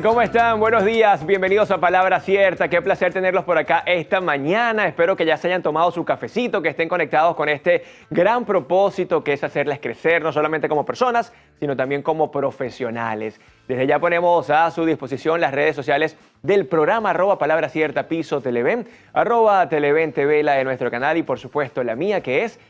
¿Cómo están? Buenos días, bienvenidos a Palabra Cierta. Qué placer tenerlos por acá esta mañana. Espero que ya se hayan tomado su cafecito, que estén conectados con este gran propósito que es hacerles crecer, no solamente como personas, sino también como profesionales. Desde ya ponemos a su disposición las redes sociales del programa @Palabra Cierta Piso Televen, @Televen TV, la de nuestro canal, y por supuesto la mía, que es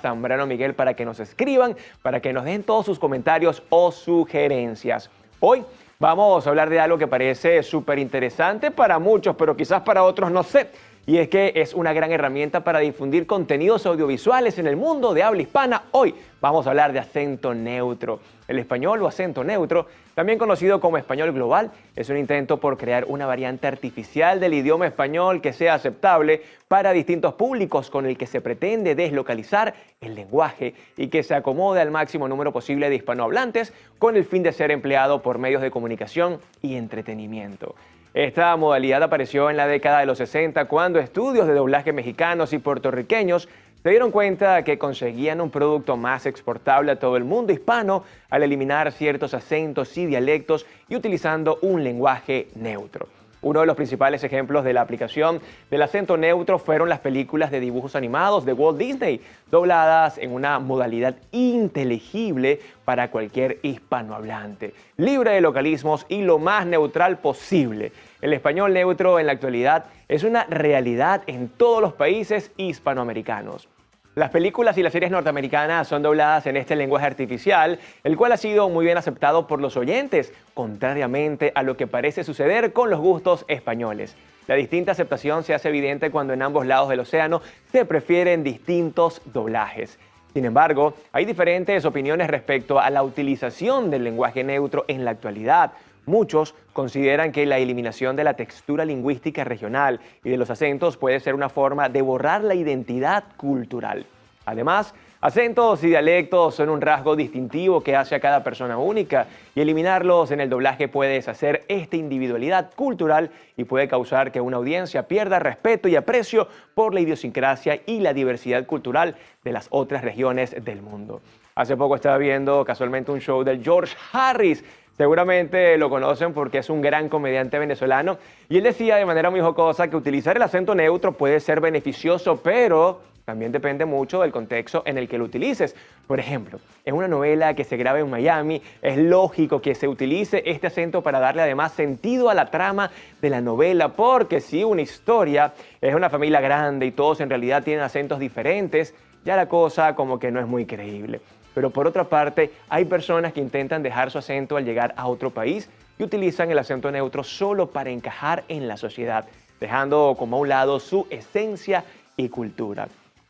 @Zambrano Miguel, para que nos escriban, para que nos den todos sus comentarios o sugerencias. Hoy vamos a hablar de algo que parece súper interesante para muchos, pero quizás para otros no sé. Y es que es una gran herramienta para difundir contenidos audiovisuales en el mundo de habla hispana. Hoy vamos a hablar de acento neutro. El español o acento neutro, también conocido como español global, es un intento por crear una variante artificial del idioma español que sea aceptable para distintos públicos, con el que se pretende deslocalizar el lenguaje y que se acomode al máximo número posible de hispanohablantes, con el fin de ser empleado por medios de comunicación y entretenimiento. Esta modalidad apareció en la década de los 60, cuando estudios de doblaje mexicanos y puertorriqueños se dieron cuenta que conseguían un producto más exportable a todo el mundo hispano al eliminar ciertos acentos y dialectos y utilizando un lenguaje neutro. Uno de los principales ejemplos de la aplicación del acento neutro fueron las películas de dibujos animados de Walt Disney, dobladas en una modalidad inteligible para cualquier hispanohablante, libre de localismos y lo más neutral posible. El español neutro en la actualidad es una realidad en todos los países hispanoamericanos. Las películas y las series norteamericanas son dobladas en este lenguaje artificial, el cual ha sido muy bien aceptado por los oyentes, contrariamente a lo que parece suceder con los gustos españoles. La distinta aceptación se hace evidente cuando en ambos lados del océano se prefieren distintos doblajes. Sin embargo, hay diferentes opiniones respecto a la utilización del lenguaje neutro en la actualidad. Muchos consideran que la eliminación de la textura lingüística regional y de los acentos puede ser una forma de borrar la identidad cultural. Además, acentos y dialectos son un rasgo distintivo que hace a cada persona única, y eliminarlos en el doblaje puede deshacer esta individualidad cultural y puede causar que una audiencia pierda respeto y aprecio por la idiosincrasia y la diversidad cultural de las otras regiones del mundo. Hace poco estaba viendo casualmente un show del George Harris. Seguramente lo conocen porque es un gran comediante venezolano, y él decía de manera muy jocosa que utilizar el acento neutro puede ser beneficioso, pero también depende mucho del contexto en el que lo utilices. Por ejemplo, en una novela que se grabe en Miami, es lógico que se utilice este acento para darle además sentido a la trama de la novela, porque si una historia es una familia grande y todos en realidad tienen acentos diferentes, ya la cosa como que no es muy creíble. Pero por otra parte, hay personas que intentan dejar su acento al llegar a otro país y utilizan el acento neutro solo para encajar en la sociedad, dejando como a un lado su esencia y cultura.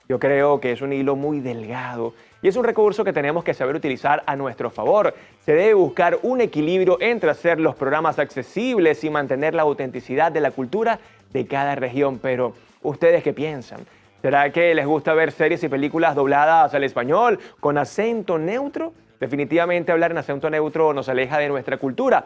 Yo creo que es un hilo muy delgado y es un recurso que tenemos que saber utilizar a nuestro favor. Se debe buscar un equilibrio entre hacer los programas accesibles y mantener la autenticidad de la cultura de cada región. Pero, ¿ustedes qué piensan? ¿Será que les gusta ver series y películas dobladas al español con acento neutro? Definitivamente hablar en acento neutro nos aleja de nuestra cultura.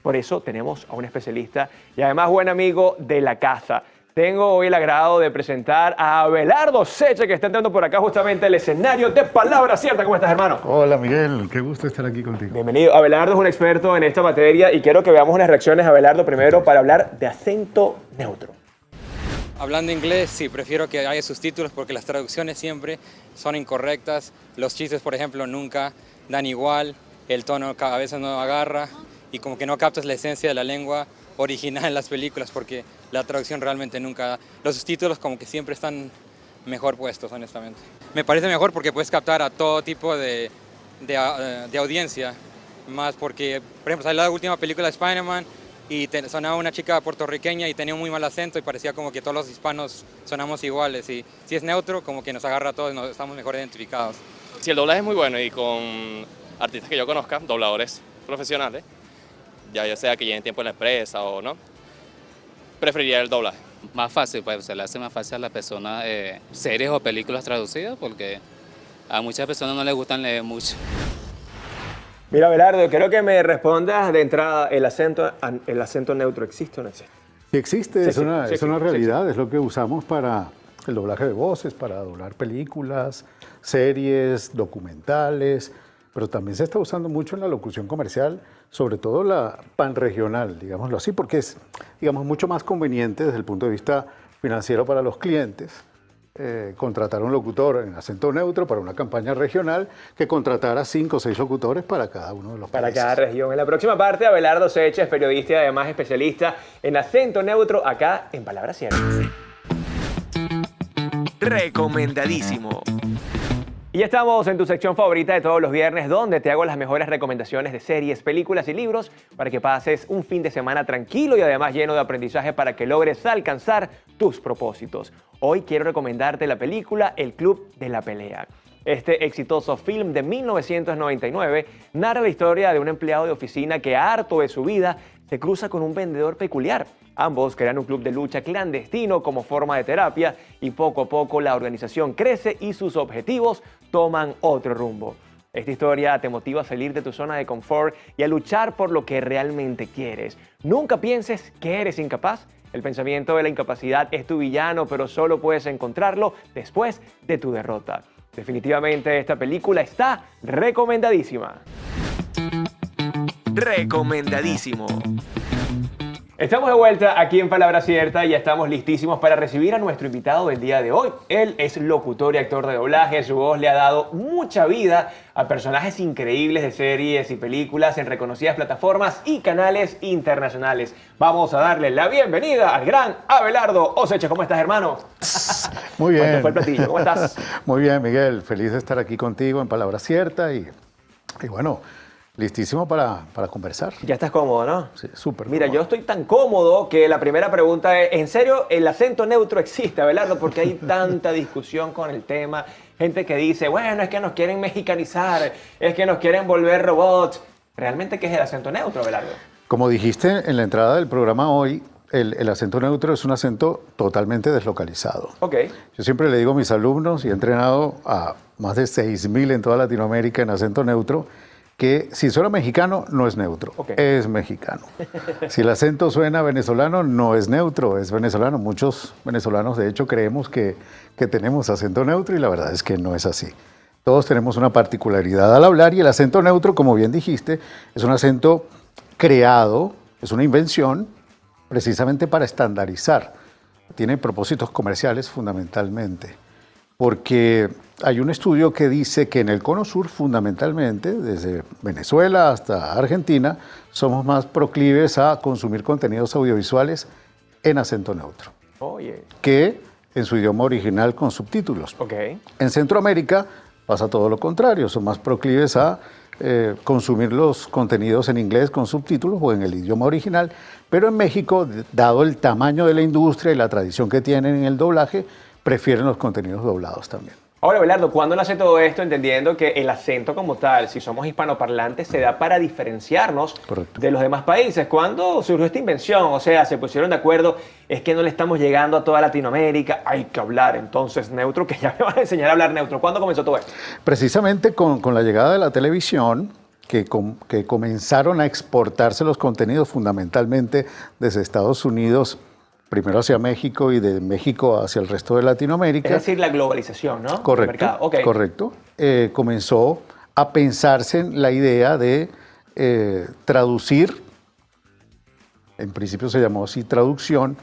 Por eso tenemos a un especialista y además buen amigo de la casa. Tengo hoy el agrado de presentar a Abelardo Seche, que está entrando por acá justamente al escenario de Palabra Cierta. ¿Cómo estás, hermano? Hola, Miguel. Qué gusto estar aquí contigo. Bienvenido. Abelardo es un experto en esta materia y quiero que veamos unas reacciones, Abelardo, primero para hablar de acento neutro. Hablando inglés, sí, prefiero que haya subtítulos porque las traducciones siempre son incorrectas. Los chistes, por ejemplo, nunca dan igual, el tono a veces no agarra y como que no captas la esencia de la lengua original en las películas porque la traducción realmente nunca da. Los subtítulos como que siempre están mejor puestos, honestamente. Me parece mejor porque puedes captar a todo tipo de audiencia, más porque, por ejemplo, salió la última película de Spider-Man y sonaba una chica puertorriqueña y tenía un muy mal acento y parecía como que todos los hispanos sonamos iguales, y si es neutro como que nos agarra a todos y nos estamos mejor identificados. Si el doblaje es muy bueno y con artistas que yo conozca, dobladores profesionales, ya sea que lleven tiempo en la empresa o no, preferiría el doblaje. Más fácil, pues se le hace más fácil a la persona series o películas traducidas porque a muchas personas no les gustan leer mucho. Mira, Abelardo, quiero que me respondas de entrada, ¿el acento neutro existe o no existe? Sí existe, Sí, es una sí, realidad, es lo que usamos para el doblaje de voces, para doblar películas, series, documentales, pero también se está usando mucho en la locución comercial, sobre todo la panregional, digámoslo así, porque es, digamos, mucho más conveniente desde el punto de vista financiero para los clientes contratar un locutor en acento neutro para una campaña regional que contratar a 5 o 6 locutores para cada uno de los Para países. cada región. En la próxima parte, Abelardo Secha es periodista y además especialista en acento neutro acá en Palabras Ciertas. Recomendadísimo. Y ya estamos en tu sección favorita de todos los viernes, donde te hago las mejores recomendaciones de series, películas y libros para que pases un fin de semana tranquilo y además lleno de aprendizaje para que logres alcanzar tus propósitos. Hoy quiero recomendarte la película El Club de la Pelea. Este exitoso film de 1999 narra la historia de un empleado de oficina que, harto de su vida, se cruza con un vendedor peculiar. Ambos crean un club de lucha clandestino como forma de terapia y poco a poco la organización crece y sus objetivos toman otro rumbo. Esta historia te motiva a salir de tu zona de confort y a luchar por lo que realmente quieres. Nunca pienses que eres incapaz. El pensamiento de la incapacidad es tu villano, pero solo puedes encontrarlo después de tu derrota. Definitivamente esta película está recomendadísima. Recomendadísimo. Estamos de vuelta aquí en Palabra Cierta y ya estamos listísimos para recibir a nuestro invitado del día de hoy. Él es locutor y actor de doblaje. Su voz le ha dado mucha vida a personajes increíbles de series y películas en reconocidas plataformas y canales internacionales. Vamos a darle la bienvenida al gran Abelardo Osecha. ¿Cómo estás, hermano? Muy bien. ¿Cuánto fue el platillo? ¿Cómo estás? Muy bien, Miguel. Feliz de estar aquí contigo en Palabra Cierta y bueno, listísimo para conversar. Ya estás cómodo, ¿no? Sí, súper Mira, cómodo. yo estoy tan cómodo que la primera pregunta es, ¿en serio el acento neutro existe, Abelardo? Porque hay tanta discusión con el tema. Gente que dice, bueno, es que nos quieren mexicanizar, es que nos quieren volver robots. ¿Realmente qué es el acento neutro, Abelardo? Como dijiste en la entrada del programa hoy, el acento neutro es un acento totalmente deslocalizado. Ok. Yo siempre le digo a mis alumnos, y he entrenado a más de 6.000 en toda Latinoamérica en acento neutro, que si suena mexicano, no es neutro, Ok. es mexicano. Si el acento suena venezolano, no es neutro, es venezolano. Muchos venezolanos, de hecho, creemos que tenemos acento neutro y la verdad es que no es así. Todos tenemos una particularidad al hablar y el acento neutro, como bien dijiste, es un acento creado, es una invención precisamente para estandarizar. Tiene propósitos comerciales fundamentalmente, porque hay un estudio que dice que en el Cono Sur, fundamentalmente, desde Venezuela hasta Argentina, somos más proclives a consumir contenidos audiovisuales en acento neutro Oye. que en su idioma original con subtítulos. Ok. En Centroamérica pasa todo lo contrario, son más proclives a consumir los contenidos en inglés con subtítulos o en el idioma original, pero en México, dado el tamaño de la industria y la tradición que tienen en el doblaje, prefieren los contenidos doblados también. Ahora, Abelardo, ¿cuándo nace todo esto? Entendiendo que el acento como tal, si somos hispanoparlantes, se da para diferenciarnos Correcto. de los demás países. ¿Cuándo surgió esta invención? O sea, se pusieron de acuerdo, es que no le estamos llegando a toda Latinoamérica, hay que hablar entonces neutro, que ya me van a enseñar a hablar neutro. ¿Cuándo comenzó todo esto? Precisamente con la llegada de la televisión, que comenzaron a exportarse los contenidos fundamentalmente desde Estados Unidos, primero hacia México y de México hacia el resto de Latinoamérica. Es decir, la globalización, ¿no? Correcto, Del mercado. Ok. correcto. Comenzó a pensarse en la idea de traducir, en principio se llamó así traducción,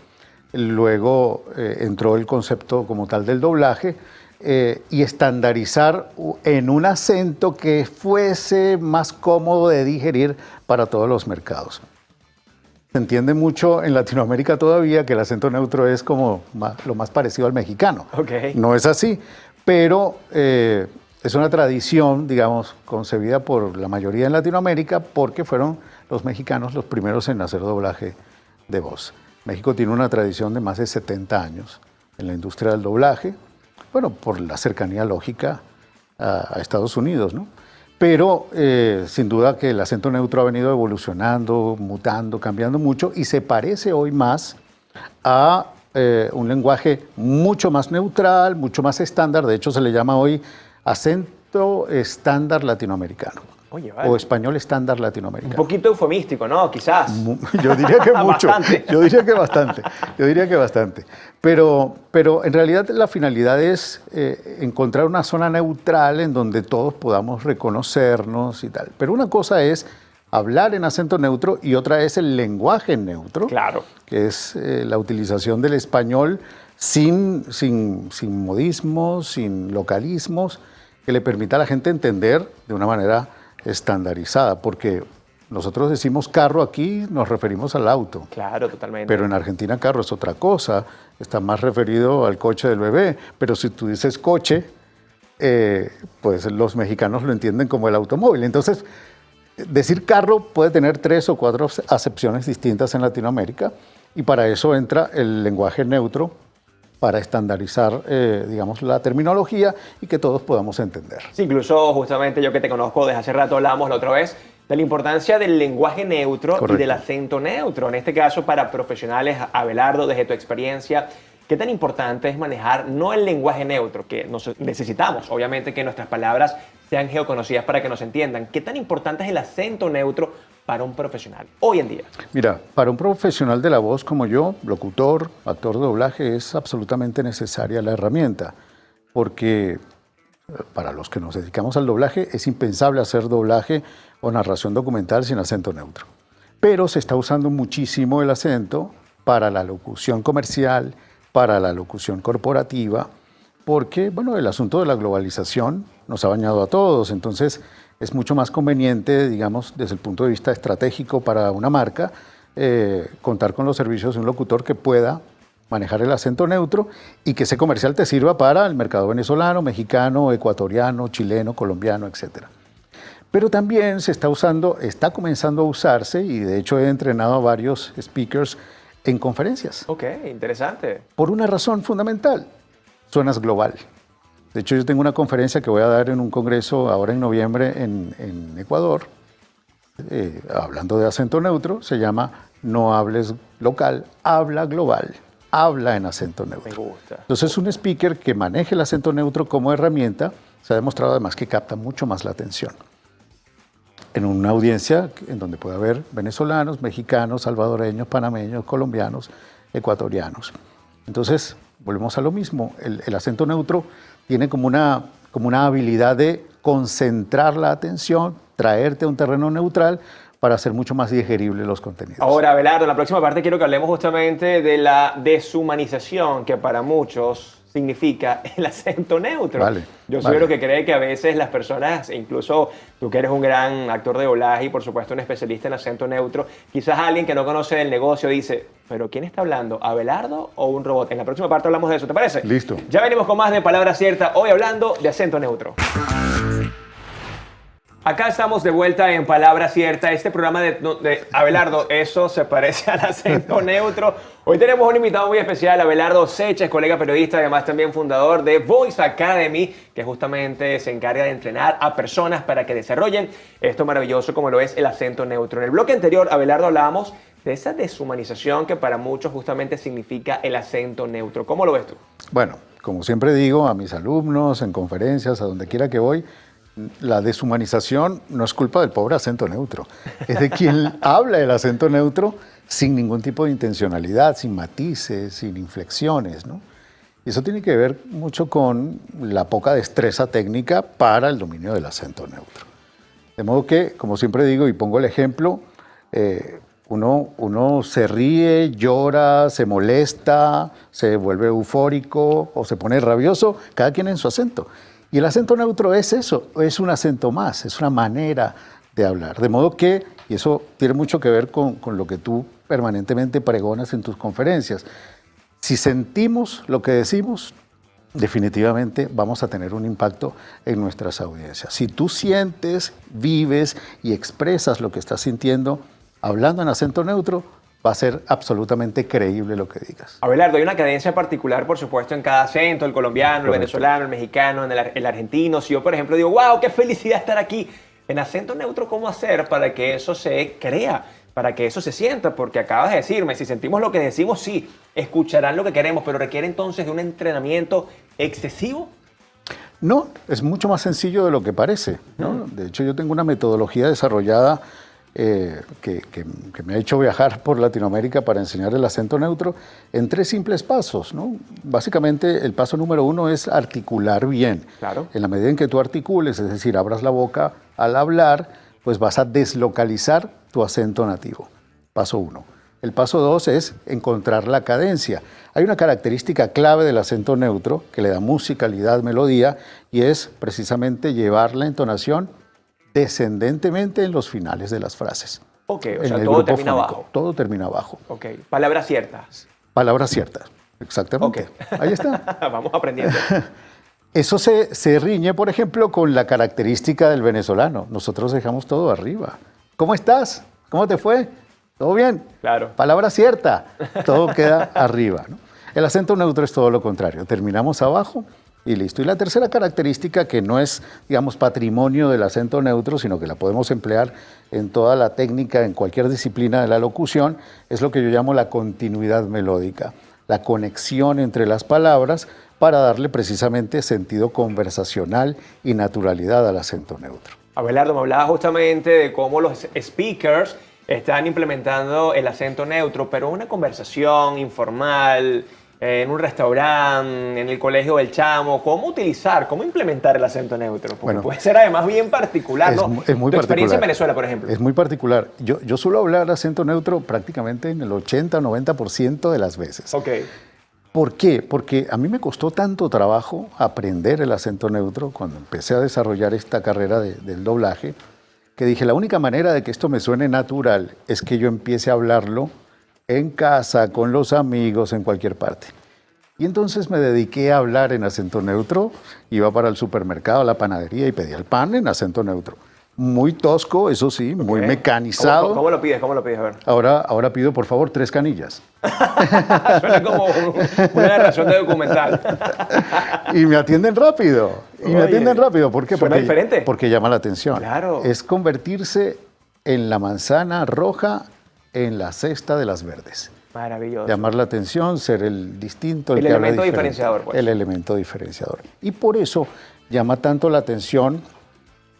luego entró el concepto como tal del doblaje, y estandarizar en un acento que fuese más cómodo de digerir para todos los mercados. Se entiende mucho en Latinoamérica todavía que el acento neutro es como lo más parecido al mexicano. Ok. No es así, pero es una tradición, digamos, concebida por la mayoría en Latinoamérica porque fueron los mexicanos los primeros en hacer doblaje de voz. México tiene una tradición de más de 70 años en la industria del doblaje, bueno, por la cercanía lógica a Estados Unidos, ¿no? Pero sin duda que el acento neutro ha venido evolucionando, mutando, cambiando mucho y se parece hoy más a un lenguaje mucho más neutral, mucho más estándar. De hecho, se le llama hoy acento estándar latinoamericano. Oye, vale. o español estándar Un latinoamericano. poquito eufemístico, ¿no? Quizás. Yo diría que mucho. Bastante. Yo diría que bastante. Yo diría que bastante. Pero en realidad la finalidad es encontrar una zona neutral en donde todos podamos reconocernos y tal. Pero una cosa es hablar en acento neutro y otra es el lenguaje neutro, Claro. que es la utilización del español sin modismos, sin localismos, que le permita a la gente entender de una manera estandarizada, porque nosotros decimos carro aquí, nos referimos al auto, Claro, totalmente. pero en Argentina carro es otra cosa, está más referido al coche del bebé, pero si tú dices coche, pues los mexicanos lo entienden como el automóvil. Entonces, decir carro puede tener 3 o 4 acepciones distintas en Latinoamérica y para eso entra el lenguaje neutro para estandarizar, digamos, la terminología y que todos podamos entender. Sí, incluso justamente yo que te conozco desde hace rato hablábamos la otra vez de la importancia del lenguaje neutro y Correcto. del acento neutro. En este caso, para profesionales, Abelardo, desde tu experiencia, ¿qué tan importante es manejar no el lenguaje neutro, que necesitamos, obviamente, que nuestras palabras sean geoconocidas para que nos entiendan? ¿Qué tan importante es el acento neutro para un profesional hoy en día? Mira, para un profesional de la voz como yo, locutor, actor de doblaje, es absolutamente necesaria la herramienta, porque para los que nos dedicamos al doblaje es impensable hacer doblaje o narración documental sin acento neutro. Pero se está usando muchísimo el acento para la locución comercial, para la locución corporativa, porque, bueno, el asunto de la globalización nos ha bañado a todos, entonces es mucho más conveniente, digamos, desde el punto de vista estratégico para una marca, contar con los servicios de un locutor que pueda manejar el acento neutro y que ese comercial te sirva para el mercado venezolano, mexicano, ecuatoriano, chileno, colombiano, etc. Pero también se está usando, está comenzando a usarse, y de hecho he entrenado a varios speakers en conferencias, Ok, interesante. por una razón fundamental: suenas global. De hecho, yo tengo una conferencia que voy a dar en un congreso ahora en noviembre en Ecuador, hablando de acento neutro. Se llama No hables local, habla global, habla en acento neutro. Me gusta. Entonces, un speaker que maneje el acento neutro como herramienta se ha demostrado además que capta mucho más la atención en una audiencia en donde puede haber venezolanos, mexicanos, salvadoreños, panameños, colombianos, ecuatorianos. Entonces, volvemos a lo mismo. El acento neutro tiene como una habilidad de concentrar la atención, traerte a un terreno neutral para hacer mucho más digeribles los contenidos. Ahora, Abelardo, en la próxima parte quiero que hablemos justamente de la deshumanización que para muchos significa el acento neutro. Vale, Yo soy vale. lo que cree que a veces las personas, incluso tú que eres un gran actor de doblaje y por supuesto un especialista en acento neutro, quizás alguien que no conoce el negocio dice, ¿pero quién está hablando? ¿Abelardo o un robot? En la próxima parte hablamos de eso, ¿te parece? Listo. Ya venimos con más de Palabra Cierta, hoy hablando de acento neutro. Acá estamos de vuelta en Palabra Cierta, este programa de Abelardo, eso se parece al acento neutro. Hoy tenemos un invitado muy especial, Abelardo Seches, colega periodista, además también fundador de Voice Academy, que justamente se encarga de entrenar a personas para que desarrollen esto maravilloso como lo es el acento neutro. En el bloque anterior, Abelardo, hablábamos de esa deshumanización que para muchos justamente significa el acento neutro. ¿Cómo lo ves tú? Bueno, como siempre digo a mis alumnos, en conferencias, a donde quiera que voy, la deshumanización no es culpa del pobre acento neutro, es de quien habla el acento neutro sin ningún tipo de intencionalidad, sin matices, sin inflexiones, ¿no? Y eso tiene que ver mucho con la poca destreza técnica para el dominio del acento neutro. De modo que, como siempre digo y pongo el ejemplo, uno se ríe, llora, se molesta, se vuelve eufórico o se pone rabioso, cada quien en su acento. Y el acento neutro es eso, es un acento más, es una manera de hablar. De modo que, y eso tiene mucho que ver con lo que tú permanentemente pregonas en tus conferencias, si sentimos lo que decimos, definitivamente vamos a tener un impacto en nuestras audiencias. Si tú sientes, vives y expresas lo que estás sintiendo hablando en acento neutro, va a ser absolutamente creíble lo que digas. Abelardo, hay una cadencia particular, por supuesto, en cada acento, el colombiano, el Correcto. venezolano, el mexicano, el argentino. Si yo, por ejemplo, digo, wow, qué felicidad estar aquí, en acento neutro, ¿cómo hacer para que eso se crea, para que eso se sienta? Porque acabas de decirme, si sentimos lo que decimos, sí, escucharán lo que queremos, pero requiere entonces de un entrenamiento excesivo. No, es mucho más sencillo de lo que parece, ¿no? De hecho, yo tengo una metodología desarrollada que me ha hecho viajar por Latinoamérica para enseñar el acento neutro en 3 simples pasos, ¿no? Básicamente, el paso número 1 es articular bien. Claro. En la medida en que tú articules, es decir, abras la boca al hablar, pues vas a deslocalizar tu acento nativo. Paso 1. El paso 2 es encontrar la cadencia. Hay una característica clave del acento neutro que le da musicalidad, melodía, y es precisamente llevar la entonación descendentemente en los finales de las frases. Ok, o En sea, el todo grupo termina fónico, abajo. todo termina abajo. Ok, palabras ciertas. Palabras ciertas, exactamente. Ok. Ahí está. Vamos aprendiendo. Eso se riñe, por ejemplo, con la característica del venezolano. Nosotros dejamos todo arriba. ¿Cómo estás? ¿Cómo te fue? ¿Todo bien? Claro. Palabra cierta. Todo queda arriba, ¿no? El acento neutro es todo lo contrario. Terminamos abajo y listo. Y la tercera característica, que no es, digamos, patrimonio del acento neutro, sino que la podemos emplear en toda la técnica, en cualquier disciplina de la locución, es lo que yo llamo la continuidad melódica, la conexión entre las palabras para darle precisamente sentido conversacional y naturalidad al acento neutro. Abelardo, me hablaba justamente de cómo los speakers están implementando el acento neutro, pero una conversación informal, en un restaurante, en el colegio del chamo, ¿cómo utilizar, cómo implementar el acento neutro? Porque Bueno, puede ser además bien particular, ¿no? Es muy Tu experiencia particular. en Venezuela, por ejemplo. Es muy particular. Yo suelo hablar acento neutro prácticamente en el 80 o 90% de las veces. Ok. ¿Por qué? Porque a mí me costó tanto trabajo aprender el acento neutro cuando empecé a desarrollar esta carrera del doblaje, que dije, la única manera de que esto me suene natural es que yo empiece a hablarlo en casa, con los amigos, en cualquier parte. Y entonces me dediqué a hablar en acento neutro, iba para el supermercado, a la panadería y pedía el pan en acento neutro. Muy tosco, eso sí, muy Ok. mecanizado. ¿Cómo lo pides? ¿Cómo lo pides? A ver. Ahora pido, por favor, 3 canillas. Suena como una narración de documental. Y me atienden rápido. Y me Oye, atienden rápido. ¿Por qué? suena diferente. Porque llama la atención. Claro. Es convertirse en la manzana roja en la cesta de las verdes. Maravilloso. Llamar la atención, ser el distinto, El que habla elemento diferente. diferenciador, pues. El elemento diferenciador. Y por eso llama tanto la atención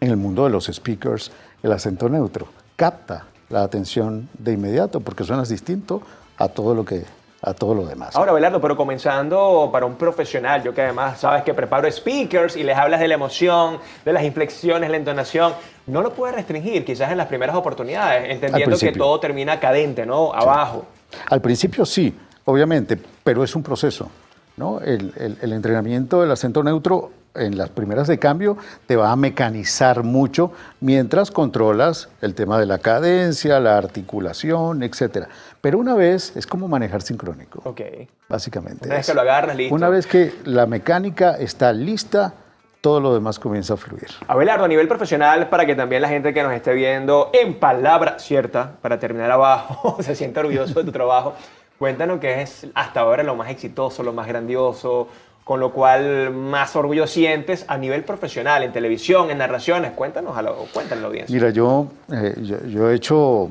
en el mundo de los speakers el acento neutro. Capta la atención de inmediato porque suenas distinto a todo lo demás. Ahora, Abelardo, pero comenzando para un profesional, yo que además sabes que preparo speakers y les hablas de la emoción, de las inflexiones, la entonación, no lo puedes restringir quizás en las primeras oportunidades, entendiendo que principio. todo termina cadente, ¿no? Abajo. Al principio sí, obviamente, pero es un proceso, ¿no? El entrenamiento del acento neutro en las primeras de cambio te va a mecanizar mucho mientras controlas el tema de la cadencia, la articulación, etc. Pero una vez es como manejar sincrónico, Ok. básicamente. Una vez que lo agarras, listo. Una vez que la mecánica está lista, todo lo demás comienza a fluir. Abelardo, a nivel profesional, para que también la gente que nos esté viendo en palabra cierta, para terminar abajo, se sienta orgulloso de tu trabajo, cuéntanos qué es hasta ahora lo más exitoso, lo más grandioso, con lo cual más orgullo sientes a nivel profesional, en televisión, en narraciones. Cuéntanos a la audiencia. Mira, yo he hecho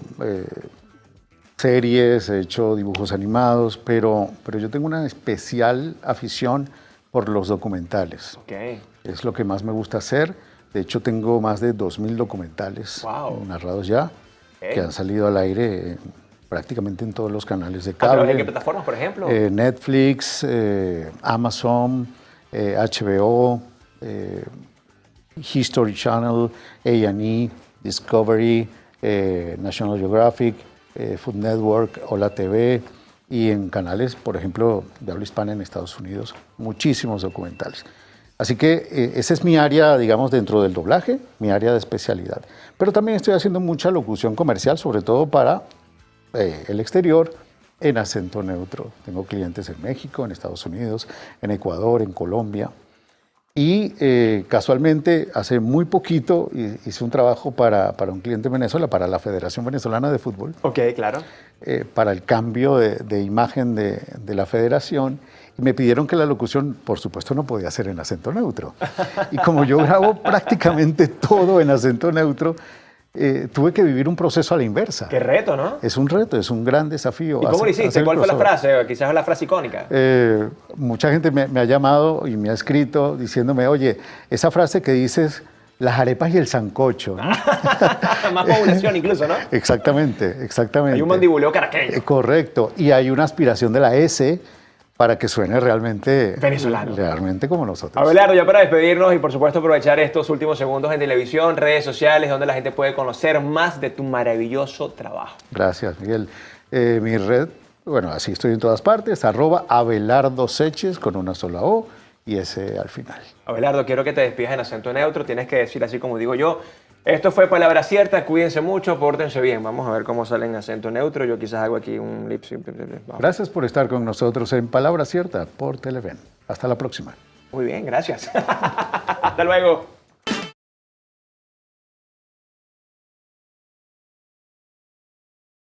series, he hecho dibujos animados, pero yo tengo una especial afición por los documentales. Ok. Es lo que más me gusta hacer. De hecho, tengo más de 2.000 documentales Wow. narrados ya, Ok. que han salido al aire prácticamente en todos los canales de ¿A través de cable. qué plataformas, por ejemplo? Netflix, Amazon, HBO, History Channel, A&E, Discovery, National Geographic, Food Network, Hola TV y en canales, por ejemplo, de habla hispana en Estados Unidos, muchísimos documentales. Así que esa es mi área, digamos, dentro del doblaje, mi área de especialidad. Pero también estoy haciendo mucha locución comercial, sobre todo para el exterior, en acento neutro. Tengo clientes en México, en Estados Unidos, en Ecuador, en Colombia. Y casualmente, hace muy poquito, hice un trabajo para un cliente en Venezuela, para la Federación Venezolana de Fútbol, Ok, claro. para el cambio de imagen de la federación. Y me pidieron que la locución, por supuesto, no podía ser en acento neutro. Y como yo grabo prácticamente todo en acento neutro, tuve que vivir un proceso a la inversa. Qué reto, ¿no? Es un reto, es un gran desafío. ¿Y cómo lo hiciste? hacer el ¿Cuál fue la crossover. frase? Quizás la frase icónica. Mucha gente me ha llamado y me ha escrito diciéndome, oye, esa frase que dices, las arepas y el sancocho, ¿no? Más población incluso, ¿no? Exactamente, exactamente. Hay un mandibuleo caraqueño. Correcto, y hay una aspiración de la S para que suene realmente Venezolano. realmente como nosotros. Abelardo, ya para despedirnos y por supuesto aprovechar estos últimos segundos en televisión, redes sociales, donde la gente puede conocer más de tu maravilloso trabajo. Gracias, Miguel. Mi red, bueno, así estoy en todas partes, @Abelardo Seches con una sola O y S al final. Abelardo, quiero que te despidas en acento neutro, tienes que decir así como digo yo. Esto fue Palabra Cierta, cuídense mucho, pórtense bien. Vamos a ver cómo sale en acento neutro. Yo quizás hago aquí un lip sync. Vamos. Gracias por estar con nosotros en Palabra Cierta por Televen. Hasta la próxima. Muy bien, gracias. Hasta luego.